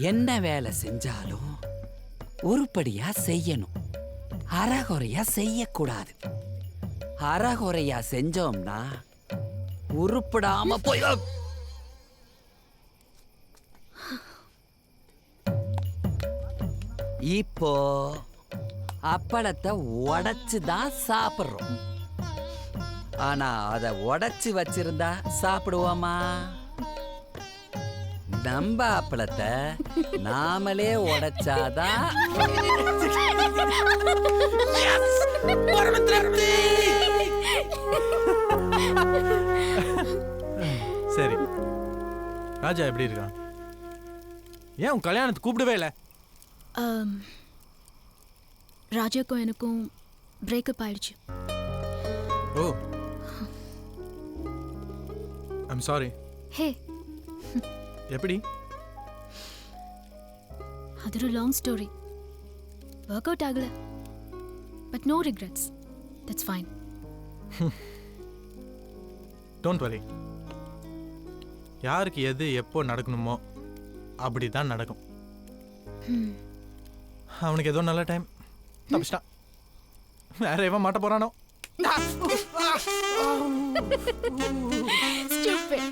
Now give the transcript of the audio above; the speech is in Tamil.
என்ன வேலை செஞ்சாலும் உருப்படியா செய்யணும், அறகுறையா செய்யக்கூடாது. அறகுறையா செஞ்சோம்னா உருப்படாம போய் இப்போ அப்பளத்தை உடைச்சு தான் சாப்பிடுறோம். ஆனா அதை உடைச்சு வச்சிருந்தா சாப்பிடுவோமா? நம்ம அப்பளத்தை நாமளே உடைச்சாதான். சரி, ராஜா எப்படி இருக்கான்? ஏன் உன் கல்யாணத்துக்கு கூப்பிடவே இல்லை? ராஜாக்கும் எனக்கும் பிரேக்கப் ஆயிடுச்சு. ஓ, ஐம் சாரி. ஹே, எப்படி? அது ஒரு லாங் ஸ்டோரி. ஒர்க் அவுட் ஆகல, but no regrets. That's fine. Don't worry. யாருக்கு எது எப்போ நடக்கணுமோ அப்படி தான் நடக்கும். அவனுக்கு ஏதோ நல்ல டைம் தப்பிச்சிட்டான். வேற எவன் மாட்ட போறானோ?